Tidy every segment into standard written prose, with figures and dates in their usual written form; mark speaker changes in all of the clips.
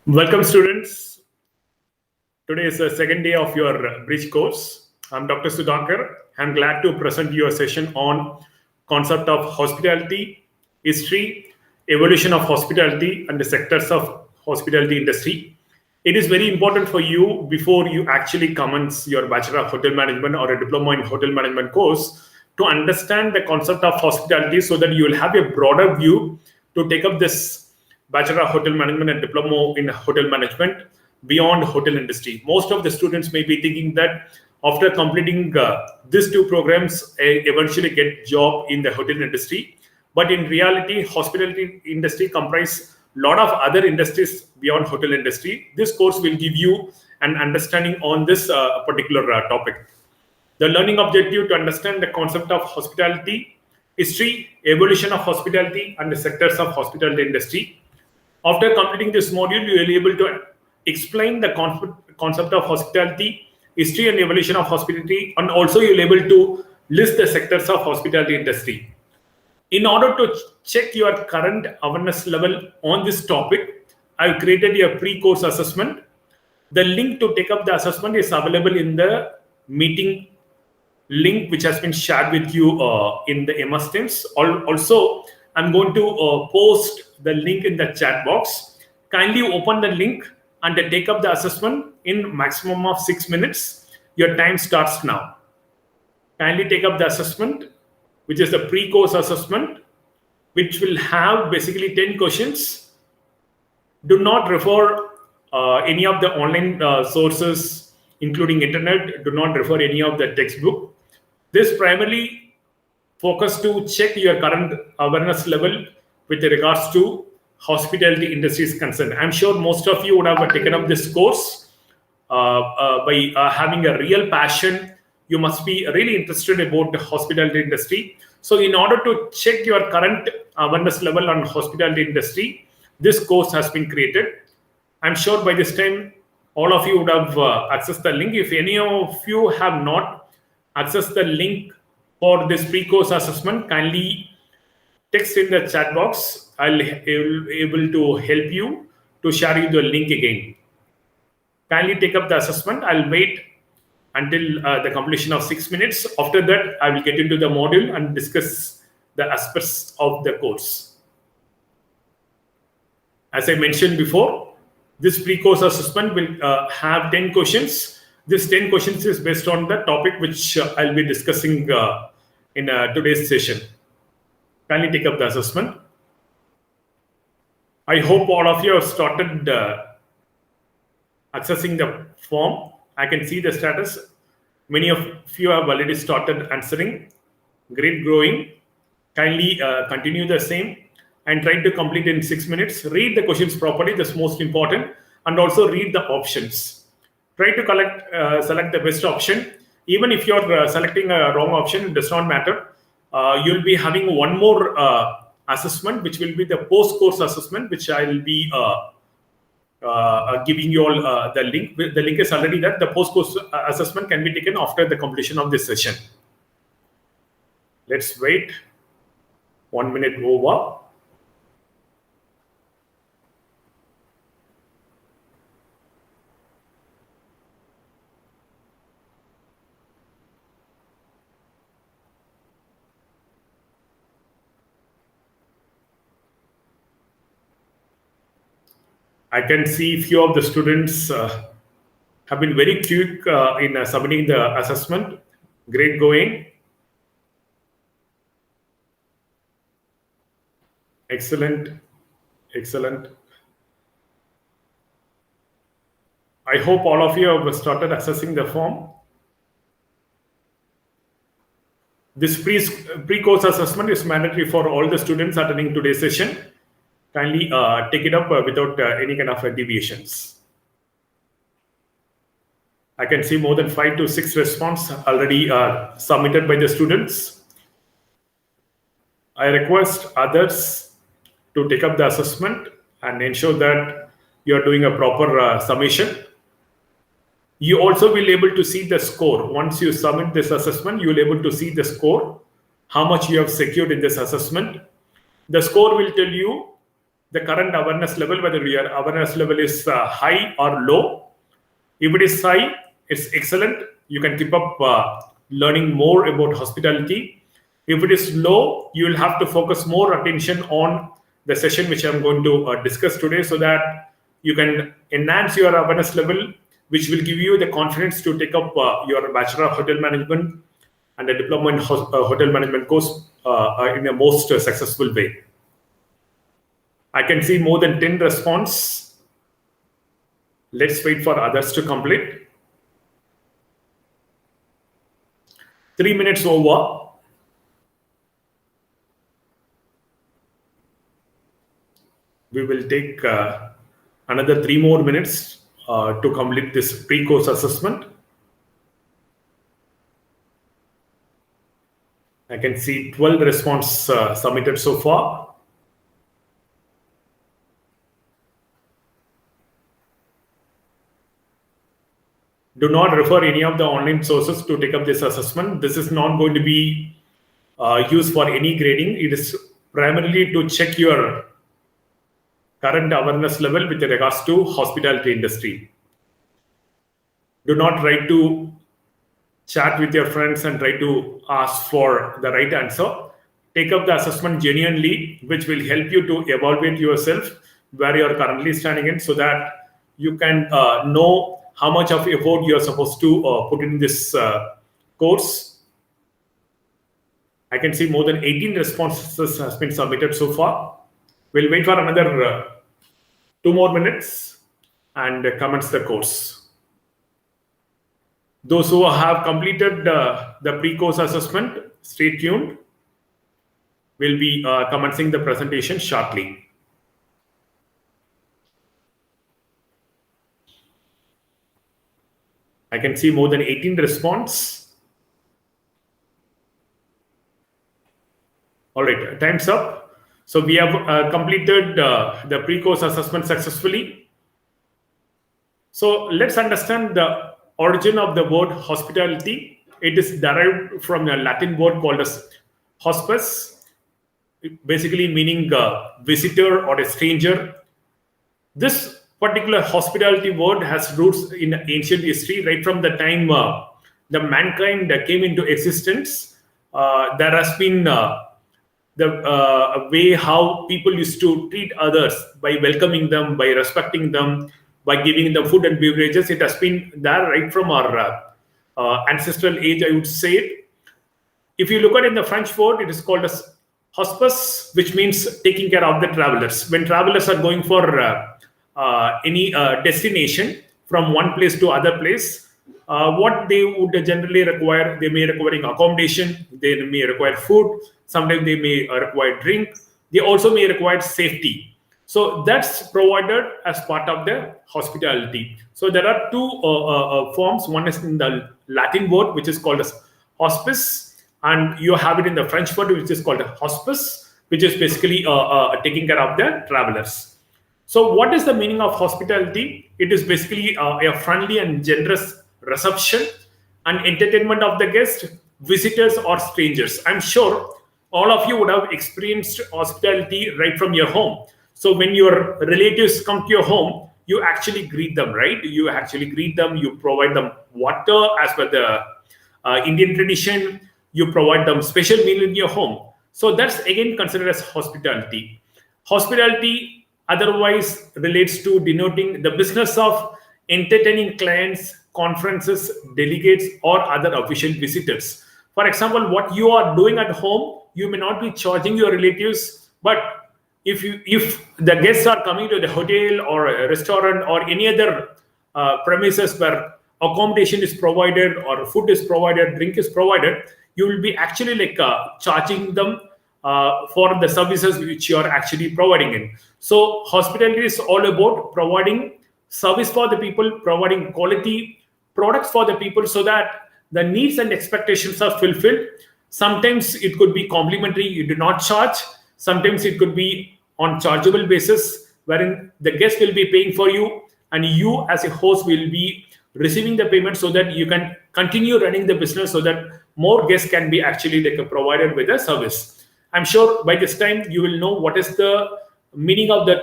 Speaker 1: Welcome, students. Today is the second day of your bridge course. I'm Dr. Sudhakar. I'm glad to present you a session on concept of hospitality, history, evolution of hospitality, and the sectors of hospitality industry. It is very important for you before you actually commence your Bachelor of Hotel Management or a Diploma in Hotel Management course to understand the concept of hospitality so that you will have a broader view to take up this Bachelor of Hotel Management and Diploma in Hotel Management beyond hotel industry. Most of the students may be thinking that after completing these two programs, eventually get job in the hotel industry. But in reality, hospitality industry comprise a lot of other industries beyond hotel industry. This course will give you an understanding on this particular topic. The learning objective to understand the concept of hospitality, history, evolution of hospitality, and the sectors of hospitality industry. After completing this module, you will be able to explain the concept of hospitality, history and evolution of hospitality, and also you will be able to list the sectors of hospitality industry. In order to check your current awareness level on this topic, I've created a pre-course assessment. The link to take up the assessment is available in the meeting link which has been shared with you in the MS Teams. Also, I'm going to post the link in the chat box. Kindly open the link and take up the assessment in maximum of 6 minutes. Your time starts now. Kindly take up the assessment, which is the pre-course assessment, which will have basically 10 questions. Do not refer any of the online sources, including internet. Do not refer any of the textbook. This primarily focus to check your current awareness level with regards to hospitality industry is concerned. I'm sure most of you would have taken up this course by having a real passion. You must be really interested about the hospitality industry. So in order to check your current awareness level on hospitality industry, this course has been created. I'm sure by this time, all of you would have accessed the link. If any of you have not accessed the link for this pre-course assessment, kindly text in the chat box. I'll be able to help you to share you the link again. Kindly take up the assessment. I'll wait until the completion of 6 minutes. After that, I will get into the module and discuss the aspects of the course. As I mentioned before, this pre-course assessment will have 10 questions. This 10 questions is based on the topic which I'll be discussing in today's session. Kindly take up the assessment. I hope all of you have started accessing the form. I can see the status. Many of you have already started answering. Great, growing. Kindly continue the same and try to complete in 6 minutes. Read the questions properly, that's most important, and also read the options. Try to select the best option. Even if you're selecting a wrong option, it does not matter. You'll be having one more assessment, which will be the post-course assessment, which I will be giving you all the link. The link is already there. The post-course assessment can be taken after the completion of this session. Let's wait 1 minute over. I can see few of the students have been very quick in submitting the assessment. Great going. Excellent. Excellent. I hope all of you have started accessing the form. This pre-course assessment is mandatory for all the students attending today's session. Kindly take it up without any kind of deviations. I can see more than 5 to 6 responses already submitted by the students. I request others to take up the assessment and ensure that you are doing a proper summation. You also will be able to see the score. Once you submit this assessment, you will be able to see the score, how much you have secured in this assessment. The score will tell you the current awareness level, whether your awareness level is high or low. If it is high, it's excellent. You can keep up learning more about hospitality. If it is low, you will have to focus more attention on the session which I'm going to discuss today, so that you can enhance your awareness level, which will give you the confidence to take up your Bachelor of Hotel Management and a Diploma in Hotel Management course in a most successful way. I can see more than 10 response. Let's wait for others to complete. 3 minutes over. We will take another 3 more minutes to complete this pre-course assessment. I can see 12 responses submitted so far. Do not refer any of the online sources to take up this assessment. This is not going to be used for any grading. It is primarily to check your current awareness level with regards to hospitality industry. Do not try to chat with your friends and try to ask for the right answer. Take up the assessment genuinely, which will help you to evaluate yourself where you are currently standing in, so that you can know how much of effort you are supposed to put in this course. I can see more than 18 responses has been submitted so far. We'll wait for another 2 more minutes and commence the course. Those who have completed the pre-course assessment, stay tuned. We'll be commencing the presentation shortly. I can see more than 18 response. All right, time's up. So we have completed the pre-course assessment successfully. So let's understand the origin of the word hospitality. It is derived from a Latin word called as hospes, basically meaning a visitor or a stranger. This particular hospitality word has roots in ancient history. Right from the time the mankind came into existence, there has been the way how people used to treat others by welcoming them, by respecting them, by giving them food and beverages. It has been there right from our ancestral age, I would say. If you look at it in the French word, it is called as hospice, which means taking care of the travelers. When travelers are going for any destination from one place to other place, what they would generally require, they may require accommodation, they may require food, sometimes they may require drink, they also may require safety. So that's provided as part of the hospitality. So there are two forms. One is in the Latin word, which is called as hospice, and you have it in the French word, which is called hospice, which is basically taking care of the travelers. So what is the meaning of hospitality? It is basically a friendly and generous reception and entertainment of the guest, visitors or strangers. I'm sure all of you would have experienced hospitality right from your home. So when your relatives come to your home, you actually greet them, right? You actually greet them, you provide them water as per the Indian tradition, you provide them special meal in your home. So that's again considered as hospitality. Hospitality otherwise relates to denoting the business of entertaining clients, conferences, delegates, or other official visitors. For example, what you are doing at home, you may not be charging your relatives, but if the guests are coming to the hotel or a restaurant or any other premises where accommodation is provided or food is provided, drink is provided, you will be actually like charging them for the services which you are actually providing in. So hospitality is all about providing service for the people, providing quality products for the people, so that the needs and expectations are fulfilled. Sometimes it could be complimentary, you do not charge. Sometimes it could be on chargeable basis, wherein the guest will be paying for you and you as a host will be receiving the payment, so that you can continue running the business, so that more guests can be actually like provided with a service. I'm sure by this time you will know what is the meaning of the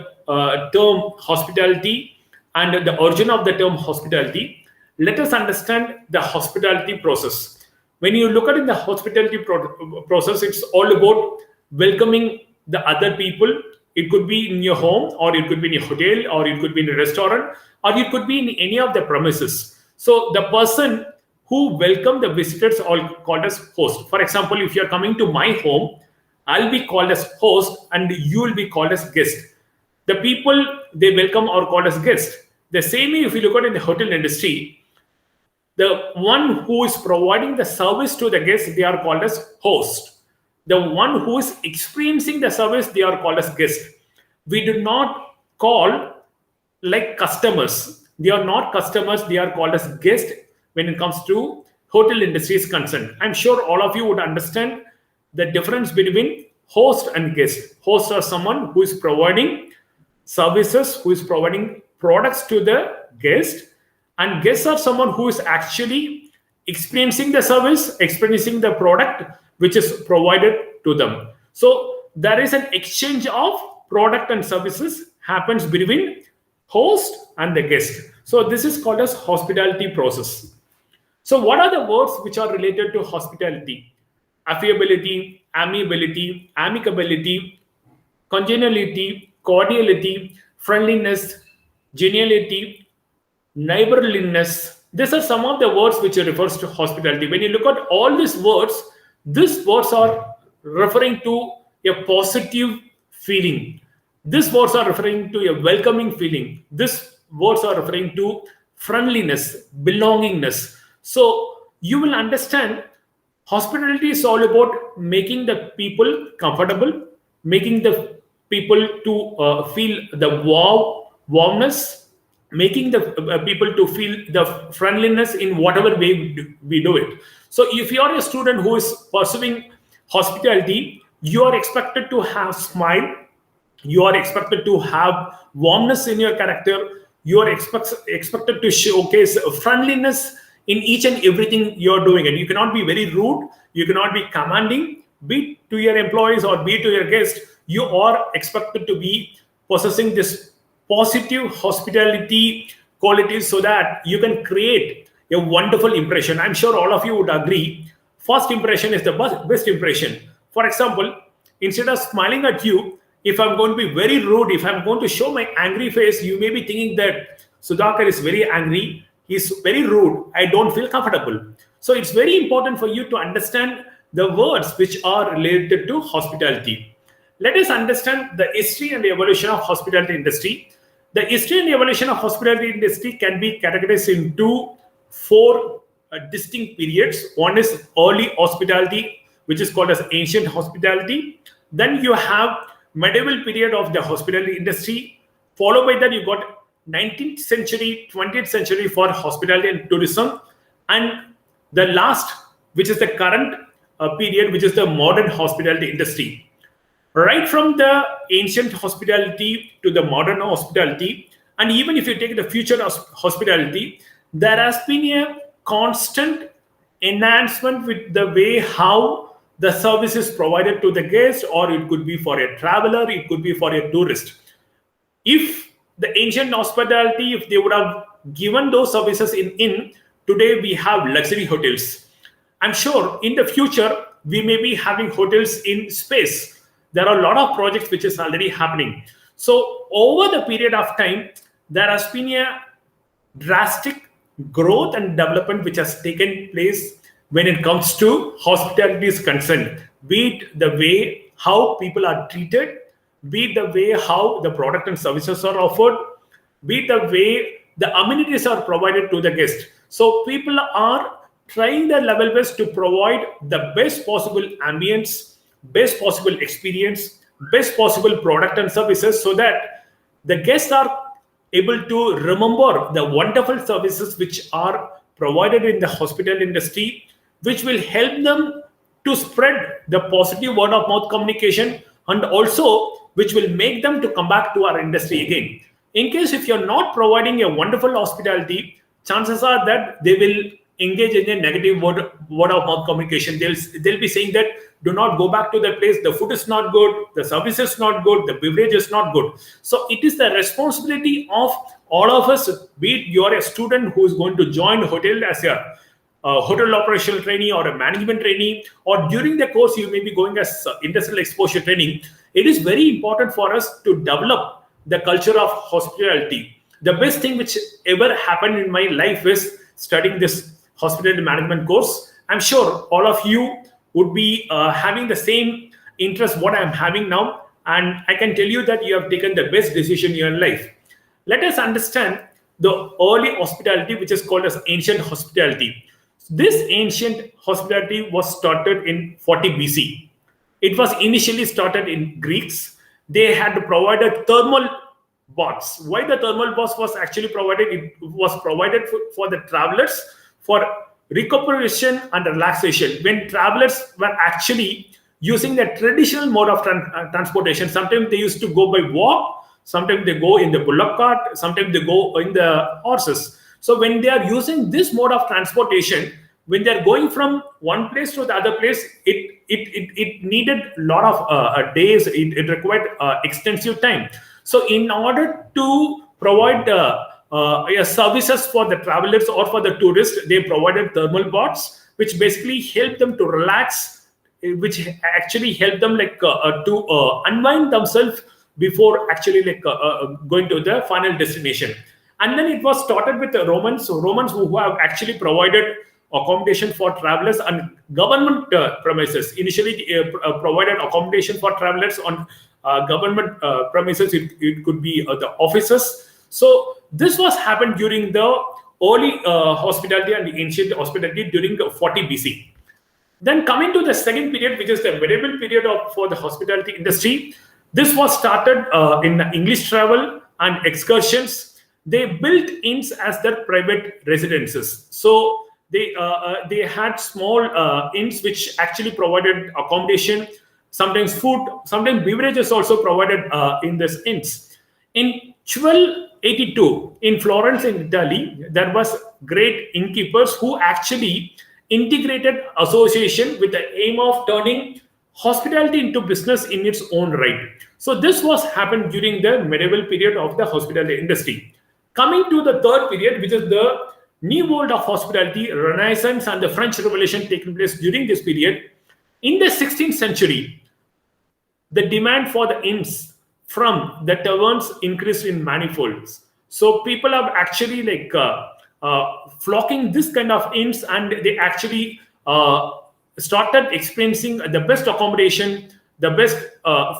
Speaker 1: term hospitality and the origin of the term hospitality. Let us understand the hospitality process. When you look at in the hospitality process, it's all about welcoming the other people. It could be in your home, or it could be in a hotel, or it could be in a restaurant, or it could be in any of the premises. So the person who welcome the visitors are called as host. For example, if you're coming to my home, I'll be called as host and you will be called as guest. The people they welcome are called as guest. The same way, if you look at in the hotel industry, the one who is providing the service to the guest, they are called as host. The one who is experiencing the service, they are called as guest. We do not call like customers. They are not customers, they are called as guests when it comes to hotel industry is concerned. I'm sure all of you would understand the difference between host and guest. Hosts are someone who is providing services, who is providing products to the guest, and guests are someone who is actually experiencing the service, experiencing the product which is provided to them. So there is an exchange of product and services happens between host and the guest. So this is called as hospitality process. So what are the words which are related to hospitality? Affability, amiability, amicability, congeniality, cordiality, friendliness, geniality, neighborliness. These are some of the words which refers to hospitality. When you look at all these words are referring to a positive feeling. These words are referring to a welcoming feeling. These words are referring to friendliness, belongingness. So you will understand hospitality is all about making the people comfortable, making the people to feel the warmness, making the people to feel the friendliness in whatever way we do it. So if you are a student who is pursuing hospitality, you are expected to have smile, you are expected to have warmness in your character, you are expected to showcase friendliness in each and everything you're doing. And you cannot be very rude, you cannot be commanding, be it to your employees or be it to your guests. You are expected to be possessing this positive hospitality qualities so that you can create a wonderful impression. I'm sure all of you would agree, first impression is the best impression. For example, instead of smiling at you, if I'm going to be very rude, if I'm going to show my angry face, you may be thinking that Sudhakar is very angry, he's very rude, I don't feel comfortable. So it's very important for you to understand the words which are related to hospitality. Let us understand the history and the evolution of hospitality industry. The history and the evolution of hospitality industry can be categorized into four distinct periods. One is early hospitality, which is called as ancient hospitality. Then you have medieval period of the hospitality industry. Followed by that, you got 19th century, 20th century for hospitality and tourism. And the last, which is the current period, which is the modern hospitality industry. Right from the ancient hospitality to the modern hospitality, and even if you take the future of hospitality, there has been a constant enhancement with the way how the service is provided to the guest, or it could be for a traveler, it could be for a tourist. If the ancient hospitality, if they would have given those services in today we have luxury hotels. I'm sure in the future we may be having hotels in space. There are a lot of projects which is already happening. So over the period of time, there has been a drastic growth and development which has taken place when it comes to hospitality is concerned. Be it the way how people are treated, be it the way how the product and services are offered, be it the way the amenities are provided to the guest. So people are trying their level best to provide the best possible ambience, best possible experience, best possible product and services, so that the guests are able to remember the wonderful services which are provided in the hospital industry, which will help them to spread the positive word of mouth communication, and also which will make them to come back to our industry again. In case if you're not providing a wonderful hospitality, chances are that they will engage in a negative word of mouth communication. They'll be saying that do not go back to the place. The food is not good, the service is not good, the beverage is not good. So it is the responsibility of all of us, be it you're a student who is going to join hotel as a hotel operational trainee or a management trainee, or during the course you may be going as industrial exposure training. It is very important for us to develop the culture of hospitality. The best thing which ever happened in my life is studying this hospitality management course. I'm sure all of you would be having the same interest what I'm having now, and I can tell you that you have taken the best decision in your life. Let us understand the early hospitality, which is called as ancient hospitality. This ancient hospitality was started in 40 BC. It was initially started in Greeks. They had provided thermal baths. Why the thermal baths was actually provided? It was provided for the travelers for recuperation and relaxation. When travelers were actually using the traditional mode of transportation, sometimes they used to go by walk, sometimes they go in the bullock cart, sometimes they go in the horses. So when they are using this mode of transportation, when they are going from one place to the other place, it needed a lot of days. It required extensive time. So in order to provide services for the travelers or for the tourists, they provided thermal baths, which basically help them to relax, which actually help them to unwind themselves before actually going to the final destination. And then it was started with the Romans who have actually provided accommodation for travelers and government premises. Initially provided accommodation for travelers on government premises. It could be the offices. So this was happened during the early hospitality and the ancient hospitality during 40 BC. Then coming to the second period, which is the medieval period for the hospitality industry. This was started in English travel and excursions. They built inns as their private residences. So they had small inns which actually provided accommodation, sometimes food, sometimes beverages also provided in these inns. In 1282, in Florence, in Italy, there was great innkeepers who actually integrated association with the aim of turning hospitality into business in its own right. So this was happened during the medieval period of the hospitality industry. Coming to the third period, which is the new world of hospitality, Renaissance and the French Revolution taking place during this period. In the 16th century, the demand for the inns from the taverns increased in manifolds. So people are actually flocking this kind of inns, and they actually started experiencing the best accommodation, the best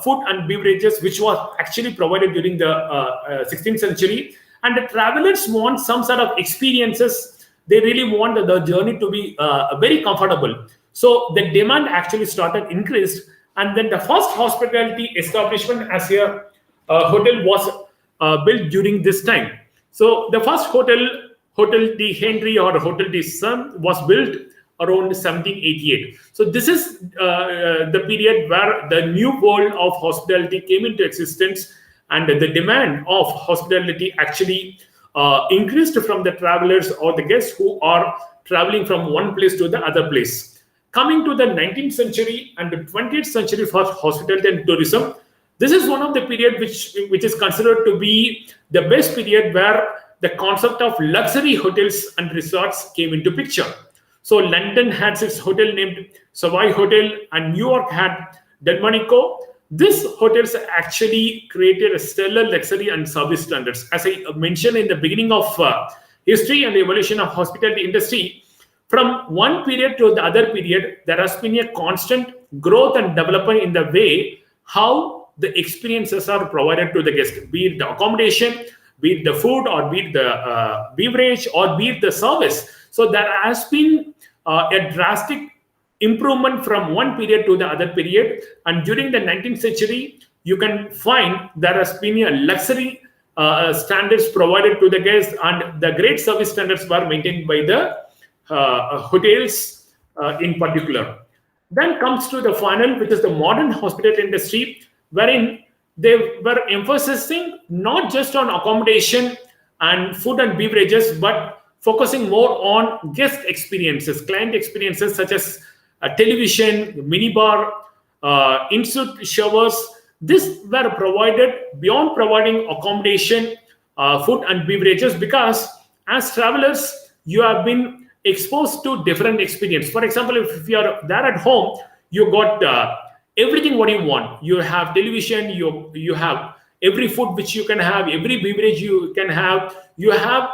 Speaker 1: food and beverages, which was actually provided during the 16th century. And the travelers want some sort of experiences. They really want the journey to be very comfortable. So the demand actually started increased. And then the first hospitality establishment as a hotel was built during this time. So the first Hotel de Henry or Hotel de Sun was built around 1788. So this is the period where the new world of hospitality came into existence, and the demand of hospitality actually increased from the travelers or the guests who are traveling from one place to the other place. Coming to the 19th century and the 20th century for hospitality and tourism, this is one of the period which is considered to be the best period where the concept of luxury hotels and resorts came into picture. So London had its hotel named Savoy Hotel, and New York had Delmonico. These hotels actually created a stellar luxury and service standards. As I mentioned in the beginning of history and the evolution of hospitality industry, from one period to the other period, there has been a constant growth and development in the way how the experiences are provided to the guest, be it the accommodation, be it the food, or be it the beverage, or be it the service. So there has been a drastic improvement from one period to the other period. And during the 19th century, you can find there has been a luxury standards provided to the guests, and the great service standards were maintained by the hotels in particular. Then comes to the final, which is the modern hospitality industry, wherein they were emphasizing not just on accommodation and food and beverages, but focusing more on guest experiences, client experiences, such as television, minibar, instant showers. This were provided beyond providing accommodation, food and beverages, because as travelers you have been exposed to different experience. For example, if you are there at home, you got everything what you want. You have television, you have every food which you can have, every beverage you can have, you have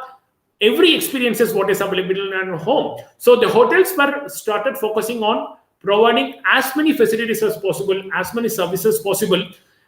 Speaker 1: every experience is what is available at home. So the hotels were started focusing on providing as many facilities as possible, as many services possible.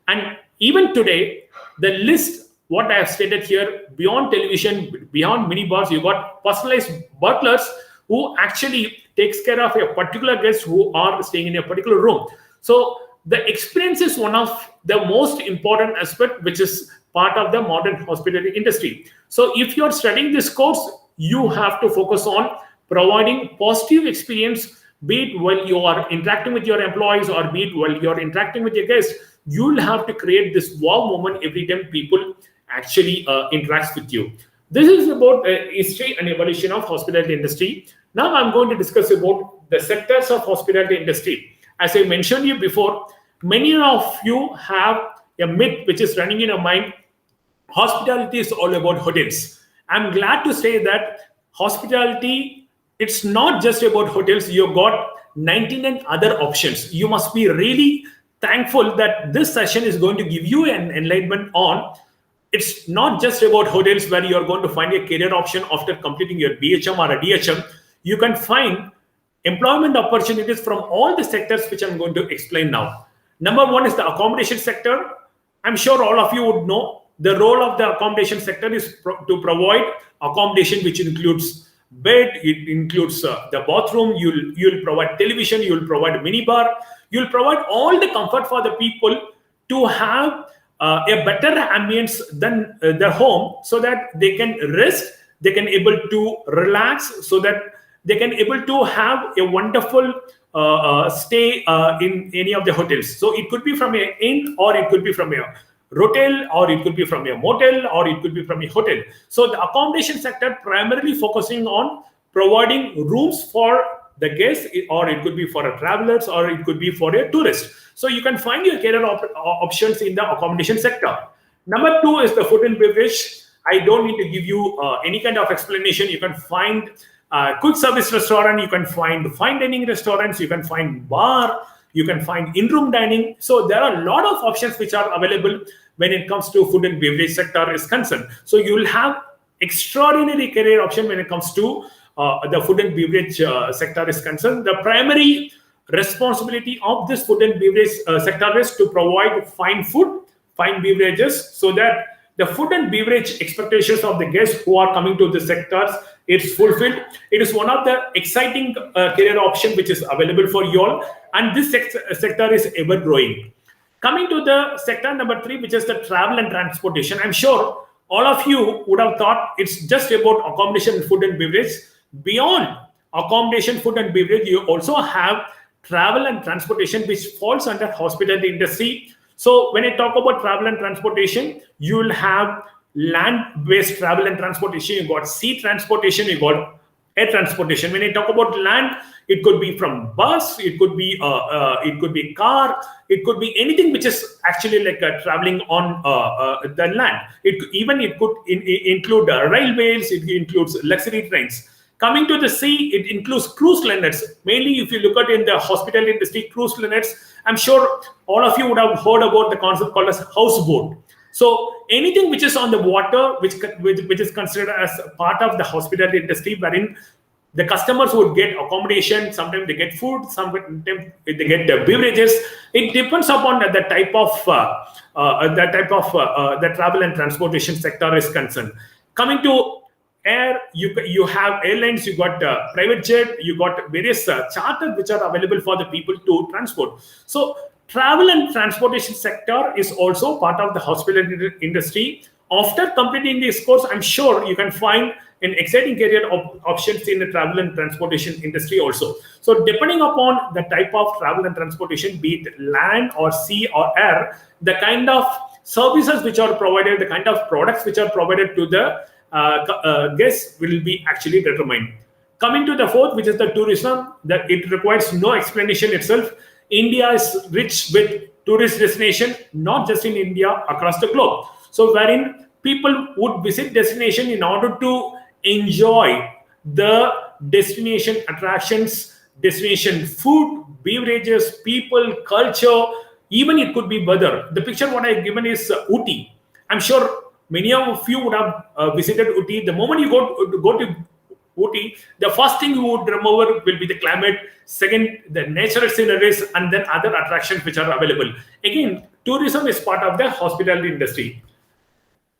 Speaker 1: And even today, the list what I have stated here, beyond television, beyond mini bars, you got personalized butlers who actually takes care of a particular guest who are staying in a particular room. So the experience is one of the most important aspect, which is part of the modern hospitality industry. So if you're studying this course, you have to focus on providing positive experience, be it while you are interacting with your employees or be it while you're interacting with your guests. You'll have to create this wow moment every time people actually interacts with you. This is about history and evolution of hospitality industry. Now I'm going to discuss about the sectors of hospitality industry. As I mentioned you before, many of you have a myth which is running in your mind. Hospitality is all about hotels. I'm glad to say that hospitality, it's not just about hotels. You've got 99 other options. You must be really thankful that this session is going to give you an enlightenment on. It's not just about hotels where you're going to find a career option after completing your BHM or a DHM. You can find employment opportunities from all the sectors which I'm going to explain now. Number one is the accommodation sector. I'm sure all of you would know the role of the accommodation sector is to provide accommodation which includes bed, it includes the bathroom, you'll provide television, you'll provide minibar, you'll provide all the comfort for the people to have a better ambience than their home, so that they can rest, they can able to relax, so that they can able to have a wonderful stay in any of the hotels. So it could be from an inn, or it could be from a hotel, or it could be from a motel, or it could be from a hotel. So the accommodation sector primarily focusing on providing rooms for the guests, or it could be for a travelers, or it could be for a tourist. So you can find your career options in the accommodation sector. Number two is the food and beverage. I don't need to give you any kind of explanation. You can find quick service restaurant, you can find fine dining restaurants, you can find bar, you can find in-room dining. So there are a lot of options which are available when it comes to food and beverage sector is concerned. So you will have extraordinary career option when it comes to the food and beverage sector is concerned. The primary responsibility of this food and beverage sector is to provide fine food, fine beverages, so that the food and beverage expectations of the guests who are coming to the sectors is fulfilled. It is one of the exciting career option which is available for you all, and this sector is ever growing. Coming to the sector number 3, which is the travel and transportation. I'm sure all of you would have thought it's just about accommodation, food and beverage. Beyond accommodation, food and beverage, you also have travel and transportation, which falls under hospitality industry. So when I talk about travel and transportation, you will have land-based travel and transportation, you got sea transportation, you got air transportation. When I talk about land, it could be from bus, it could be car, it could be anything which is actually like traveling on the land. It could include railways, it includes luxury trains. Coming to the sea, it includes cruise liners. Mainly, if you look at in the hospitality industry, cruise liners, I'm sure all of you would have heard about the concept called as houseboat. So anything which is on the water, which is considered as part of the hospitality industry, wherein the customers would get accommodation, sometimes they get food, sometimes they get beverages. It depends upon the type of the travel and transportation sector is concerned. Coming to air, you have airlines, you got private jet, you got various charters which are available for the people to transport. So travel and transportation sector is also part of the hospitality industry. After completing this course, I'm sure you can find an exciting career options in the travel and transportation industry also. So depending upon the type of travel and transportation, be it land or sea or air, the kind of services which are provided, the kind of products which are provided to the guests will be actually determined. Coming to the fourth, which is the tourism, that it requires no explanation itself. India is rich with tourist destination, not just in India, across the globe. So wherein people would visit destination in order to enjoy the destination attractions, destination food, beverages, people, culture, even it could be weather. The picture what I have given is Ooty. I'm sure many of you would have visited Ooty. The moment you go to Ooty, the first thing you would remember will be the climate, second, the natural sceneries, and then other attractions which are available. Again, tourism is part of the hospitality industry.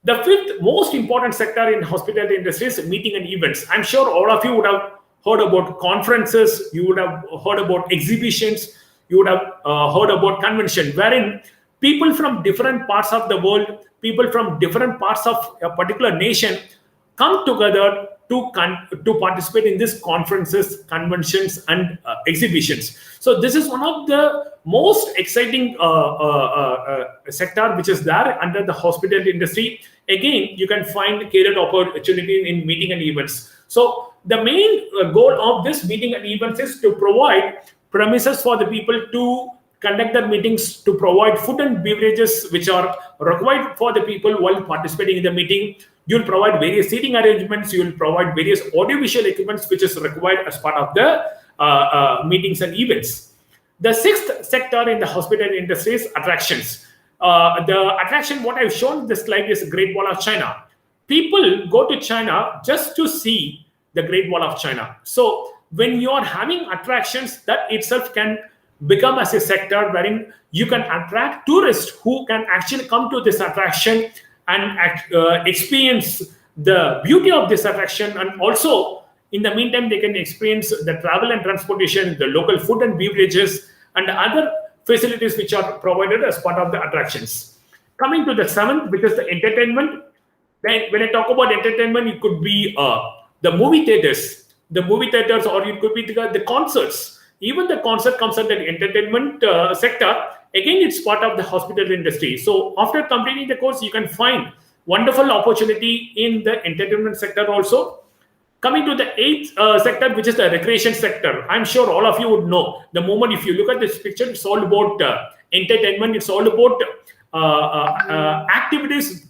Speaker 1: The fifth most important sector in hospitality industry is meeting and events. I'm sure all of you would have heard about conferences, you would have heard about exhibitions, you would have heard about convention, wherein people from different parts of the world, people from different parts of a particular nation come together to participate in these conferences, conventions, and exhibitions. So this is one of the most exciting sector which is there under the hospitality industry. Again, you can find career opportunity in meeting and events. So the main goal of this meeting and events is to provide premises for the people to conduct their meetings, to provide food and beverages which are required for the people while participating in the meeting. You'll provide various seating arrangements. You will provide various audiovisual equipments which is required as part of the meetings and events. The sixth sector in the hospitality industry is attractions. The attraction, what I've shown in this slide, is Great Wall of China. People go to China just to see the Great Wall of China. So when you are having attractions, that itself can become as a sector wherein you can attract tourists who can actually come to this attraction and experience the beauty of this attraction, and also in the meantime they can experience the travel and transportation, the local food and beverages, and other facilities which are provided as part of the attractions. Coming to the seventh, which is the entertainment. Then when I talk about entertainment, it could be the movie theaters, or it could be the concerts. Even the concert comes under the entertainment sector. Again, it's part of the hospitality industry. So after completing the course, you can find wonderful opportunity in the entertainment sector also. Coming to the eighth sector, which is the recreation sector. I'm sure all of you would know. The moment if you look at this picture, it's all about entertainment. It's all about activities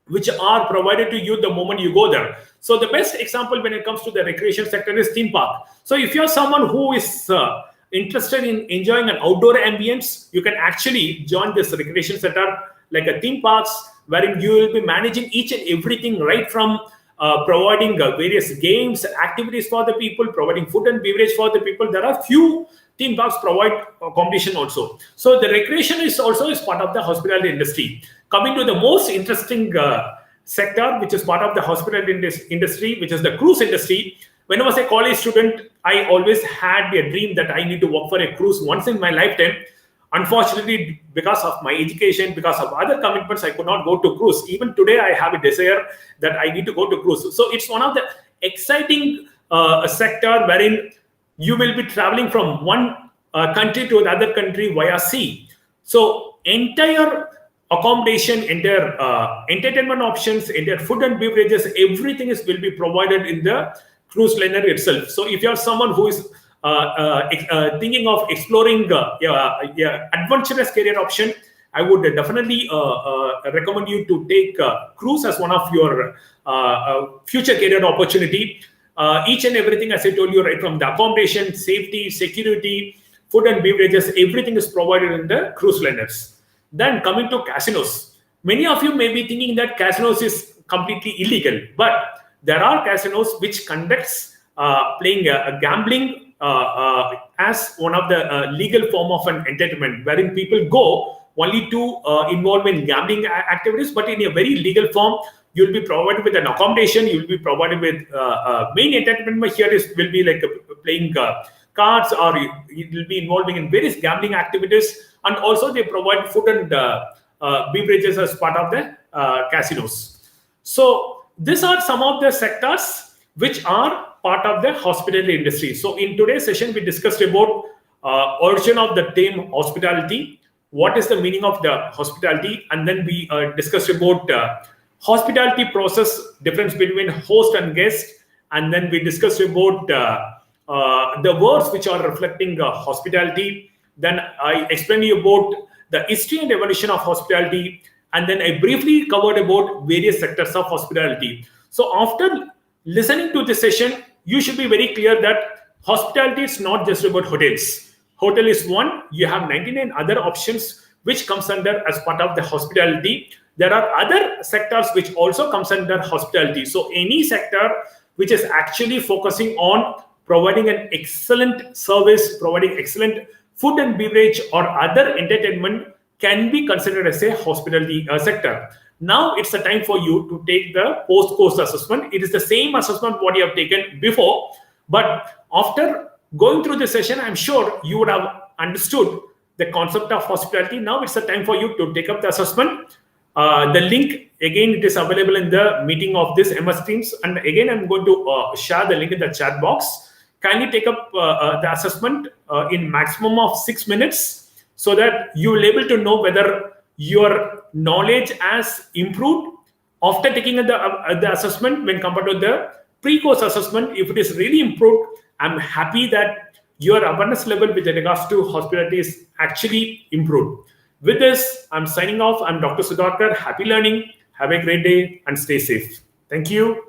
Speaker 1: which are provided to you the moment you go there. So the best example when it comes to the recreation sector is theme park. So if you're someone who is interested in enjoying an outdoor ambience, you can actually join this recreation sector like a theme parks, wherein you will be managing each and everything, right from providing various games, activities for the people, providing food and beverage for the people. There are few theme parks provide accommodation also. So the recreation is also part of the hospitality industry. Coming to the most interesting sector, which is part of the hospitality industry, which is the cruise industry. When I was a college student, I always had a dream that I need to work for a cruise once in my lifetime. Unfortunately, because of my education, because of other commitments, I could not go to cruise. Even today, I have a desire that I need to go to cruise. So it's one of the exciting sector wherein you will be traveling from one country to another country via sea. So entire accommodation, entire entertainment options, entire food and beverages, everything will be provided in the cruise liner itself. So if you are someone who is thinking of exploring adventurous career option, I would definitely recommend you to take cruise as one of your future career opportunity. Each and everything, as I told you, right from the accommodation, safety, security, food and beverages, everything is provided in the cruise liners. Then coming to casinos, many of you may be thinking that casinos is completely illegal, but there are casinos which conducts playing gambling as one of the legal form of an entertainment, wherein people go only to involve in gambling activities, but in a very legal form. You'll be provided with an accommodation. You'll be provided with main entertainment here will be like playing cards, or it will be involving in various gambling activities. And also they provide food and beverages as part of the casinos. So these are some of the sectors which are part of the hospitality industry. So in today's session, we discussed about origin of the term hospitality, what is the meaning of the hospitality, and then we discussed about hospitality process, difference between host and guest, and then we discussed about the words which are reflecting hospitality. Then I explained you about the history and evolution of hospitality, and then I briefly covered about various sectors of hospitality. So after listening to this session, you should be very clear that hospitality is not just about hotels. Hotel is one. You have 99 other options which comes under as part of the hospitality. There are other sectors which also comes under hospitality. So any sector which is actually focusing on providing an excellent service, providing excellent food and beverage or other entertainment can be considered as a hospitality sector. Now it's the time for you to take the post-course assessment. It is the same assessment what you have taken before, but after going through the session, I'm sure you would have understood the concept of hospitality. Now it's the time for you to take up the assessment. The link, again, it is available in the meeting of this MS Teams. And again, I'm going to share the link in the chat box. Kindly take up the assessment in maximum of 6 minutes so that you will be able to know whether your knowledge has improved after taking the assessment when compared to the pre-course assessment. If it is really improved, I'm happy that your awareness level with regards to hospitality is actually improved. With this, I'm signing off. I'm Dr. Sudhakar. Happy learning. Have a great day and stay safe. Thank you.